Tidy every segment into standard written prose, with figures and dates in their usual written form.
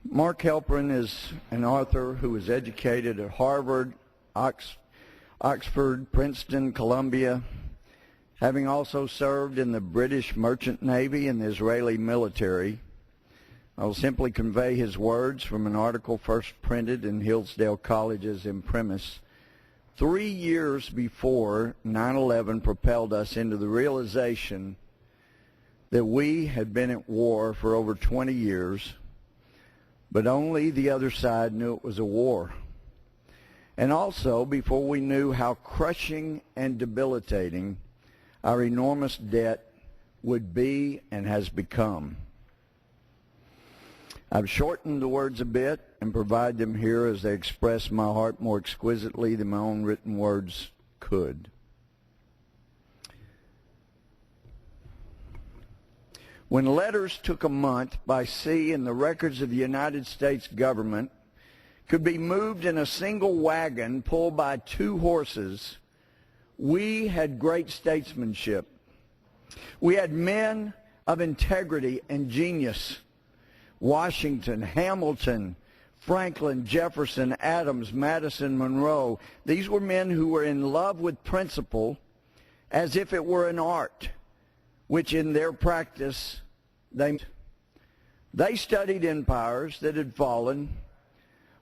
Mark Helprin is an author who was educated at Harvard, Oxford, Princeton, Columbia, having also served in the British Merchant Navy and the Israeli military. I will simply convey his words from an article first printed in Hillsdale College's imprimis 3 years before 9/11 propelled us into the realization that we had been at war for over 20 years, but only the other side knew it was a war. And also before we knew how crushing and debilitating our enormous debt would be and has become. I've shortened the words a bit and provide them here as they express my heart more exquisitely than my own written words could. When letters took a month by sea and the records of the United States government could be moved in a single wagon pulled by 2 horses, we had great statesmanship. We had men of integrity and genius. Washington, Hamilton, Franklin, Jefferson, Adams, Madison, Monroe. These were men who were in love with principle as if it were an art, which in their practice they studied empires that had fallen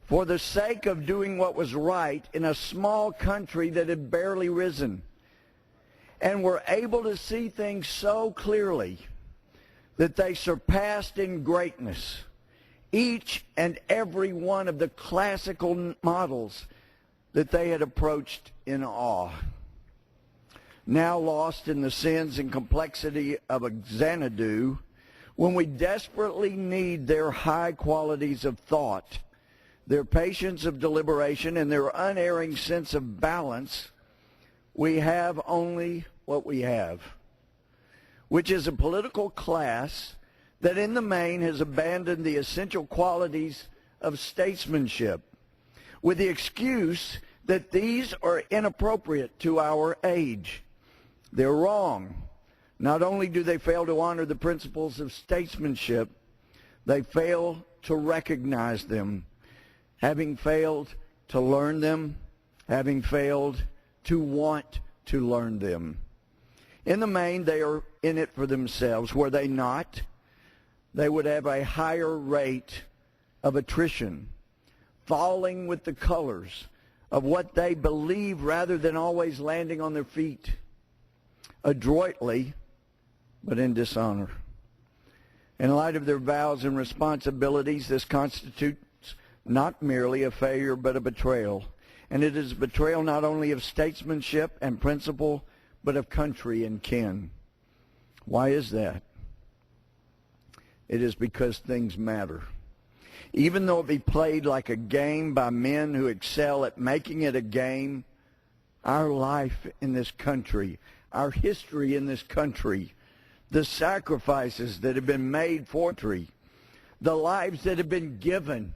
for the sake of doing what was right in a small country that had barely risen, and were able to see things so clearly that they surpassed in greatness each and every one of the classical models that they had approached in awe. Now lost in the sins and complexity of a Xanadu, when we desperately need their high qualities of thought, their patience of deliberation, and their unerring sense of balance, we have only what we have, which is a political class that in the main has abandoned the essential qualities of statesmanship with the excuse that these are inappropriate to our age. They're wrong. Not only do they fail to honor the principles of statesmanship, they fail to recognize them, having failed to learn them, having failed to want to learn them. In the main, they are in it for themselves. Were they not, they would have a higher rate of attrition, falling with the colors of what they believe rather than always landing on their feet, adroitly, but in dishonor. In light of their vows and responsibilities, this constitutes not merely a failure, but a betrayal. And it is a betrayal not only of statesmanship and principle, but of country and kin. Why is that? It is because things matter. Even though it be played like a game by men who excel at making it a game, our life in this country, our history in this country, the sacrifices that have been made for country, the lives that have been given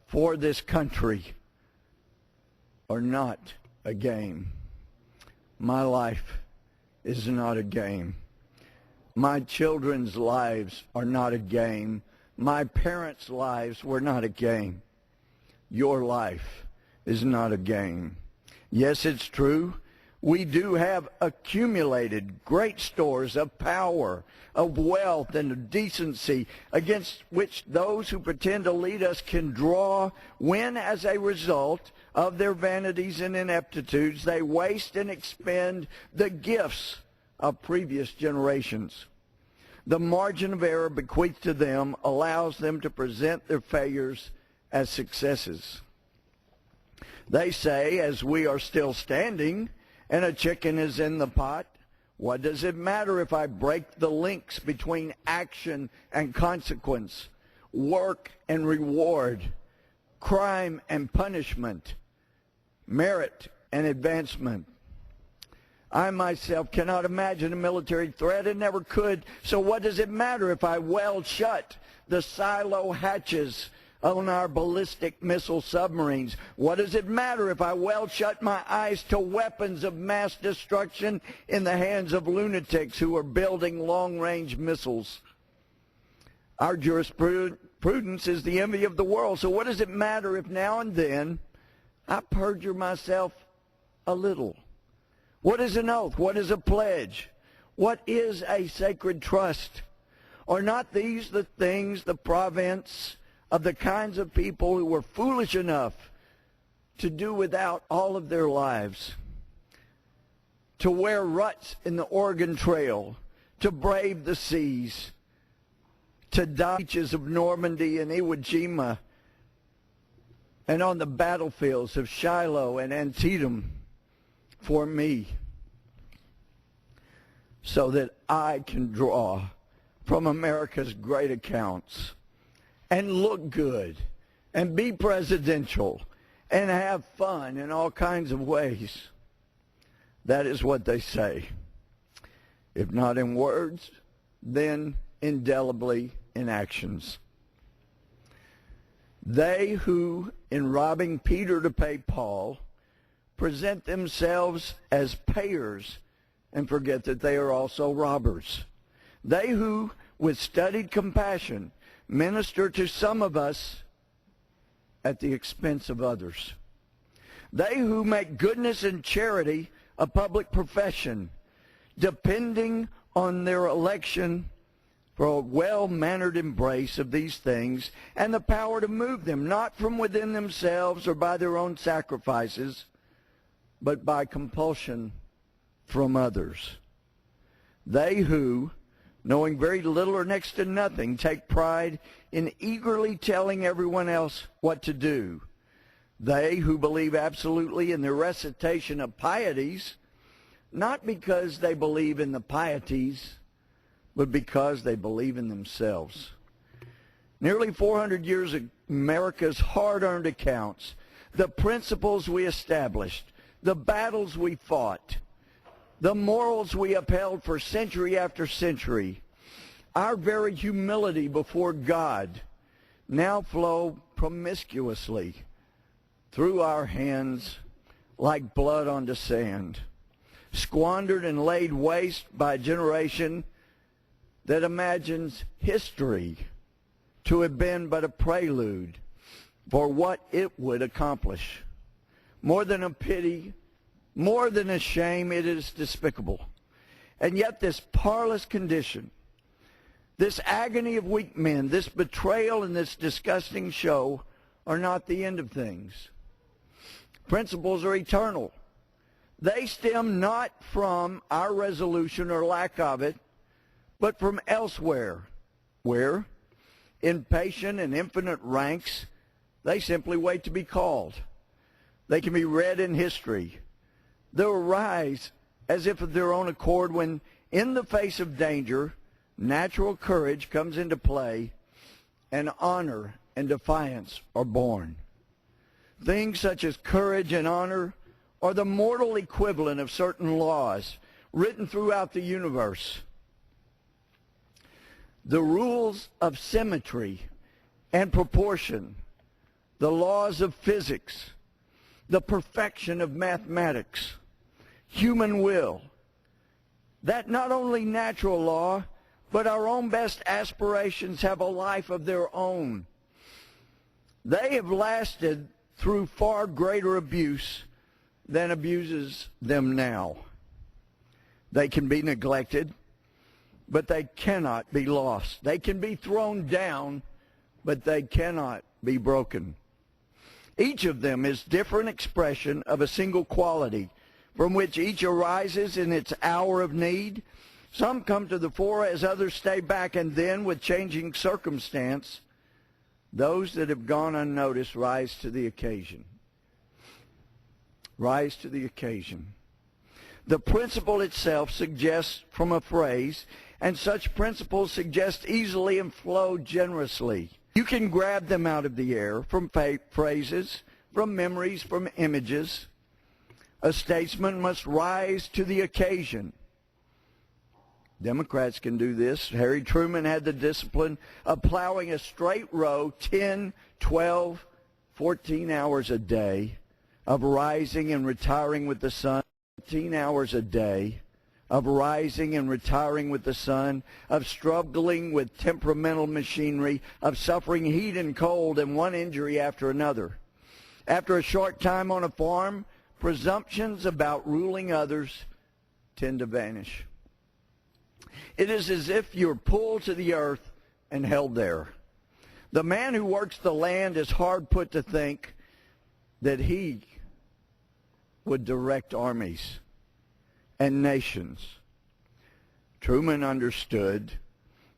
for this country are not a game. My life is not a game. My children's lives are not a game. My parents' lives were not a game. Your life is not a game. Yes, it's true. We do have accumulated great stores of power, of wealth, and of decency against which those who pretend to lead us can draw when, as a result of their vanities and ineptitudes, they waste and expend the gifts of previous generations. The margin of error bequeathed to them allows them to present their failures as successes. They say, as we are still standing and a chicken is in the pot, what does it matter if I break the links between action and consequence, work and reward, crime and punishment, merit and advancement? I myself cannot imagine a military threat and never could, so what does it matter if I weld shut the silo hatches on our ballistic missile submarines? What does it matter if I weld shut my eyes to weapons of mass destruction in the hands of lunatics who are building long-range missiles? Our jurisprudence Prudence is the envy of the world. So what does it matter if now and then I perjure myself a little? What is an oath? What is a pledge? What is a sacred trust? Are not these the things, the province of the kinds of people who were foolish enough to do without all of their lives, to wear ruts in the Oregon Trail, to brave the seas, to die on the beaches of Normandy and Iwo Jima, and on the battlefields of Shiloh and Antietam for me, so that I can draw from America's great accounts and look good and be presidential and have fun in all kinds of ways. That is what they say. If not in words, then indelibly in actions. They who, in robbing Peter to pay Paul, present themselves as payers and forget that they are also robbers. They who, with studied compassion, minister to some of us at the expense of others. They who make goodness and charity a public profession, depending on their election for a well-mannered embrace of these things and the power to move them, not from within themselves or by their own sacrifices, but by compulsion from others. They who, knowing very little or next to nothing, take pride in eagerly telling everyone else what to do. They who believe absolutely in the recitation of pieties, not because they believe in the pieties, but because they believe in themselves. Nearly 400 years of America's hard-earned accounts, the principles we established, the battles we fought, the morals we upheld for century after century, our very humility before God now flow promiscuously through our hands like blood onto sand, squandered and laid waste by a generation that imagines history to have been but a prelude for what it would accomplish. More than a pity, more than a shame, it is despicable. And yet this parlous condition, this agony of weak men, this betrayal and this disgusting show are not the end of things. Principles are eternal. They stem not from our resolution or lack of it, but from elsewhere, where, in patient and infinite ranks, they simply wait to be called. They can be read in history. They'll arise as if of their own accord when, in the face of danger, natural courage comes into play and honor and defiance are born. Things such as courage and honor are the mortal equivalent of certain laws written throughout the universe. The rules of symmetry and proportion, the laws of physics, the perfection of mathematics, human will, that not only natural law, but our own best aspirations have a life of their own. They have lasted through far greater abuse than abuses them now. They can be neglected, but they cannot be lost. They can be thrown down, but they cannot be broken. Each of them is different expression of a single quality from which each arises in its hour of need. Some come to the fore as others stay back, and then, with changing circumstance, those that have gone unnoticed rise to the occasion. Rise to the occasion. The principle itself suggests from a phrase, and such principles suggest easily and flow generously. You can grab them out of the air from phrases, from memories, from images. A statesman must rise to the occasion. Democrats can do this. Harry Truman had the discipline of plowing a straight row 10, 12, 14 hours a day, of rising and retiring with the sun 14 hours a day, of rising and retiring with the sun, of struggling with temperamental machinery, of suffering heat and cold and one injury after another. After a short time on a farm, presumptions about ruling others tend to vanish. It is as if you're pulled to the earth and held there. The man who works the land is hard put to think that he would direct armies and nations. Truman understood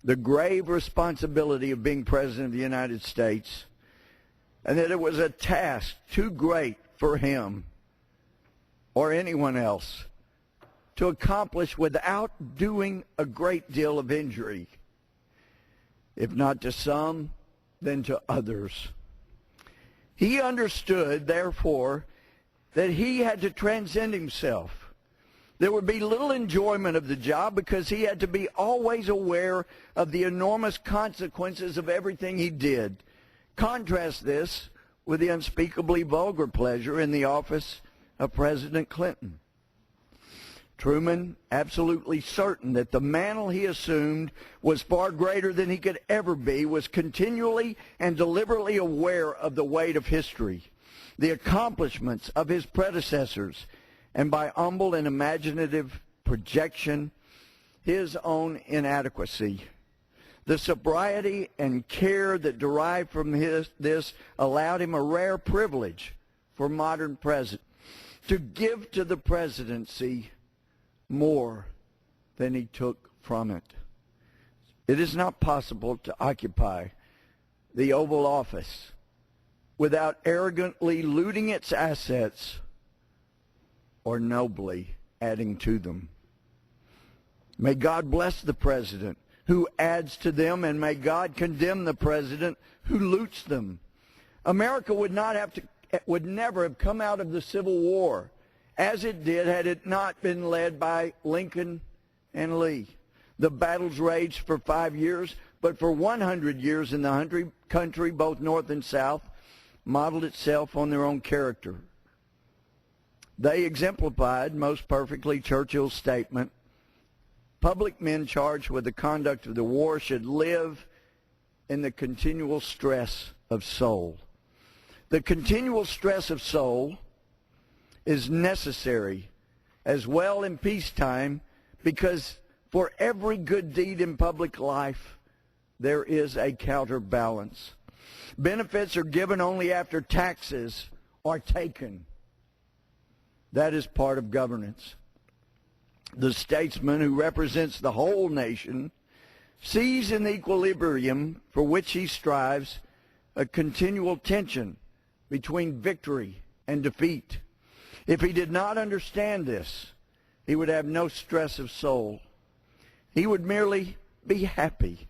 the grave responsibility of being President of the United States, and that it was a task too great for him or anyone else to accomplish without doing a great deal of injury, if not to some, then to others. He understood, therefore, that he had to transcend himself. There would be little enjoyment of the job because he had to be always aware of the enormous consequences of everything he did. Contrast this with the unspeakably vulgar pleasure in the office of President Clinton. Truman, absolutely certain that the mantle he assumed was far greater than he could ever be, was continually and deliberately aware of the weight of history, the accomplishments of his predecessors, and by humble and imaginative projection, his own inadequacy. The sobriety and care that derived from this allowed him a rare privilege for modern president, to give to the presidency more than he took from it. It is not possible to occupy the Oval Office without arrogantly looting its assets or nobly adding to them. May God bless the president who adds to them, and may God condemn the president who loots them. America would never have come out of the Civil War as it did had it not been led by Lincoln and Lee. The battles raged for 5 years, but for 100 years in the country, both North and South, modeled itself on their own character. They exemplified most perfectly Churchill's statement, "Public men charged with the conduct of the war should live in the continual stress of soul." The continual stress of soul is necessary as well in peacetime, because for every good deed in public life, there is a counterbalance. Benefits are given only after taxes are taken. That is part of governance. The statesman who represents the whole nation sees in the equilibrium for which he strives a continual tension between victory and defeat. If he did not understand this, he would have no stress of soul. He would merely be happy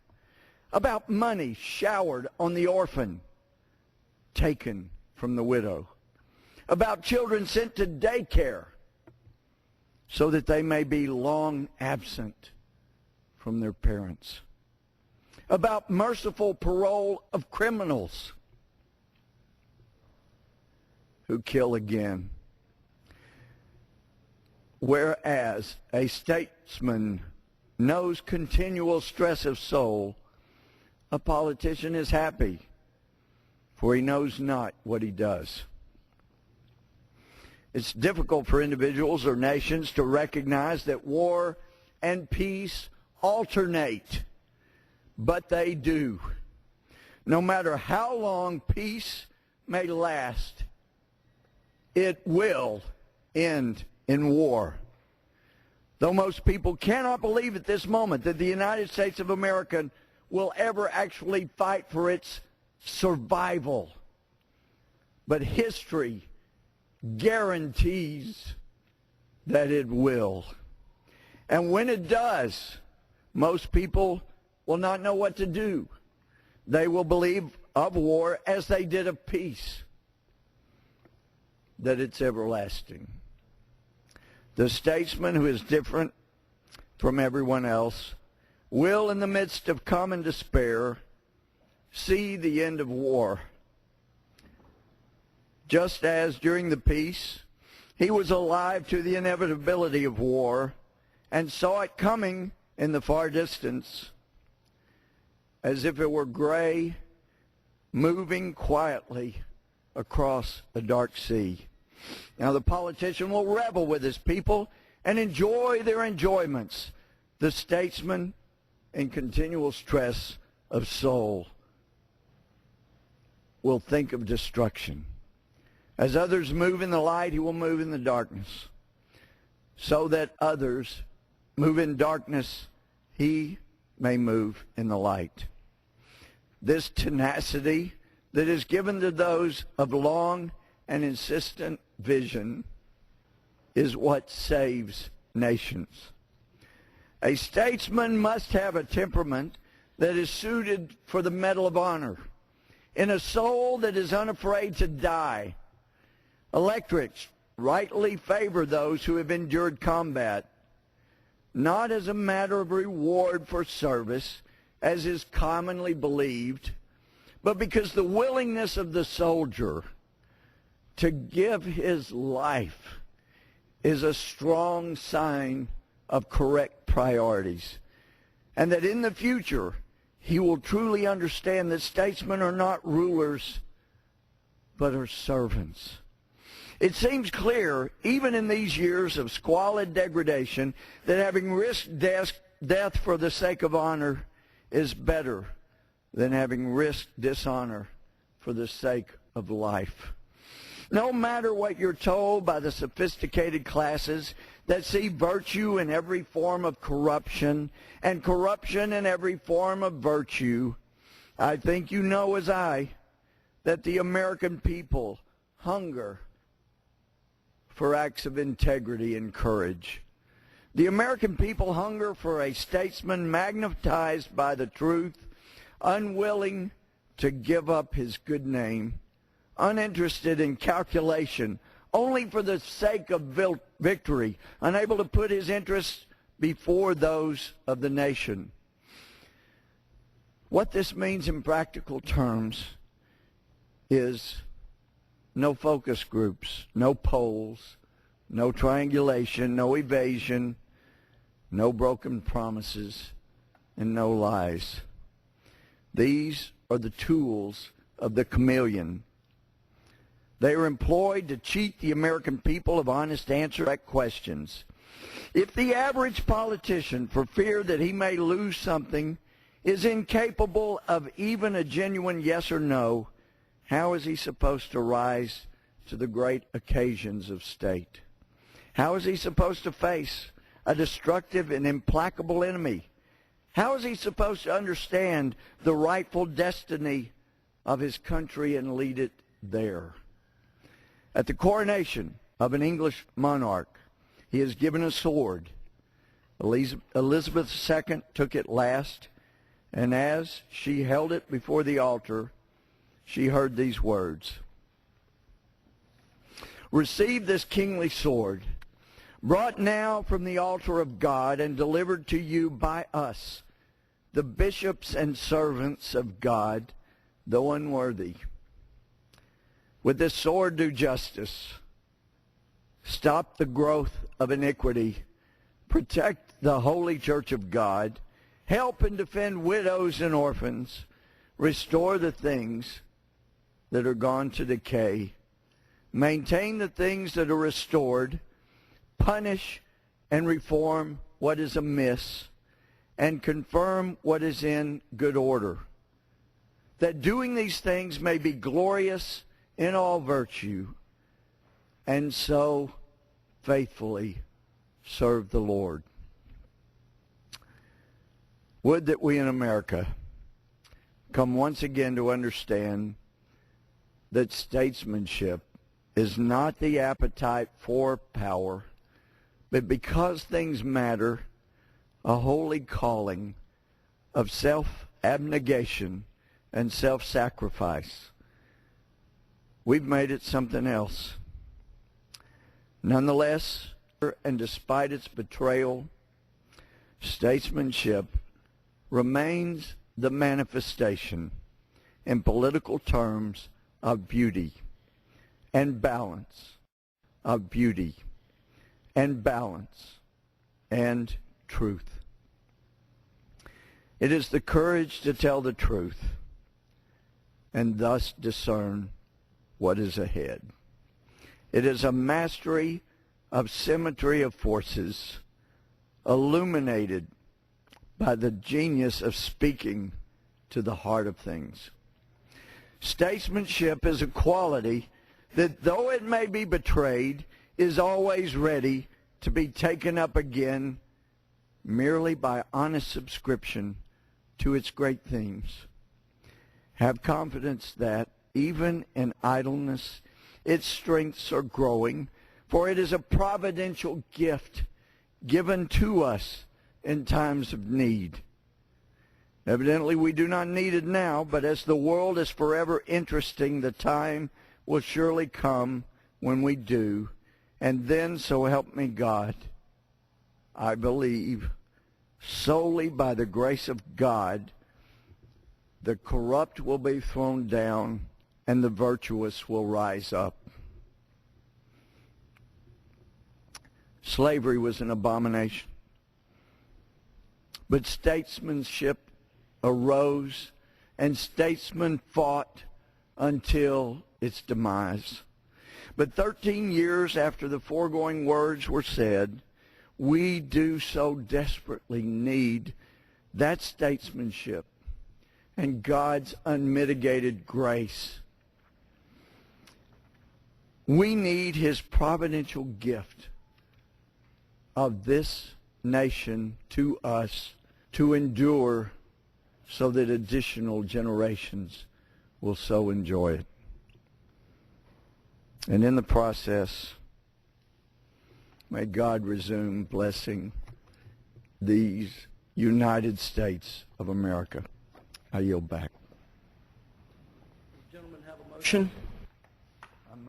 about money showered on the orphan, taken from the widow, about children sent to daycare so that they may be long absent from their parents, about merciful parole of criminals who kill again. Whereas a statesman knows continual stress of soul, a politician is happy, for he knows not what he does. It's difficult for individuals or nations to recognize that war and peace alternate, but they do. No matter how long peace may last, it will end in war. Though most people cannot believe at this moment that the United States of America will ever actually fight for its survival. But history guarantees that it will. And when it does, most people will not know what to do. They will believe of war as they did of peace, that it's everlasting. The statesman who is different from everyone else will, in the midst of common despair, see the end of war. Just as during the peace, he was alive to the inevitability of war and saw it coming in the far distance, as if it were gray, moving quietly across a dark sea. Now the politician will revel with his people and enjoy their enjoyments. The statesman, in continual stress of soul, will think of destruction. As others move in the light, he will move in the darkness, so that others move in darkness, he may move in the light. This tenacity that is given to those of long and insistent vision is what saves nations. A statesman must have a temperament that is suited for the Medal of Honor, in a soul that is unafraid to die. Electorates rightly favor those who have endured combat, not as a matter of reward for service, as is commonly believed, but because the willingness of the soldier to give his life is a strong sign of correct priorities, and that in the future he will truly understand that statesmen are not rulers but are servants. It seems clear, even in these years of squalid degradation, that having risked death for the sake of honor is better than having risked dishonor for the sake of life. No matter what you're told by the sophisticated classes that see virtue in every form of corruption and corruption in every form of virtue, I think you know as I that the American people hunger for acts of integrity and courage. The American people hunger for a statesman magnetized by the truth, unwilling to give up his good name, uninterested in calculation, only for the sake of victory, unable to put his interests before those of the nation. What this means in practical terms is no focus groups, no polls, no triangulation, no evasion, no broken promises, and no lies. These are the tools of the chameleon. They are employed to cheat the American people of honest answers to questions. If the average politician, for fear that he may lose something, is incapable of even a genuine yes or no, how is he supposed to rise to the great occasions of state? How is he supposed to face a destructive and implacable enemy? How is he supposed to understand the rightful destiny of his country and lead it there? At the coronation of an English monarch, he is given a sword. Elizabeth II took it last, and as she held it before the altar, she heard these words: "Receive this kingly sword, brought now from the altar of God and delivered to you by us, the bishops and servants of God, though unworthy. With this sword do justice, stop the growth of iniquity, protect the holy church of God, help and defend widows and orphans, restore the things that are gone to decay, maintain the things that are restored, punish and reform what is amiss, and confirm what is in good order, that doing these things may be glorious in all virtue, and so faithfully serve the Lord." Would that we in America come once again to understand that statesmanship is not the appetite for power, but because things matter, a holy calling of self-abnegation and self-sacrifice. We've made it something else. Nonetheless, and despite its betrayal, statesmanship remains the manifestation in political terms of beauty and balance, of beauty and balance and truth. It is the courage to tell the truth and thus discern what is ahead. It is a mastery of symmetry of forces illuminated by the genius of speaking to the heart of things. Statesmanship is a quality that, though it may be betrayed, is always ready to be taken up again merely by honest subscription to its great themes. Have confidence that, even in idleness, its strengths are growing, for it is a providential gift given to us in times of need. Evidently, we do not need it now, but as the world is forever interesting, the time will surely come when we do. And then, so help me God, I believe, solely by the grace of God, the corrupt will be thrown down and the virtuous will rise up. Slavery was an abomination, but statesmanship arose, and statesmen fought until its demise. But 13 years after the foregoing words were said, we do so desperately need that statesmanship and God's unmitigated grace. We need his providential gift of this nation to us to endure so that additional generations will so enjoy it. And in the process, may God resume blessing these United States of America. I yield back. Gentlemen have a motion.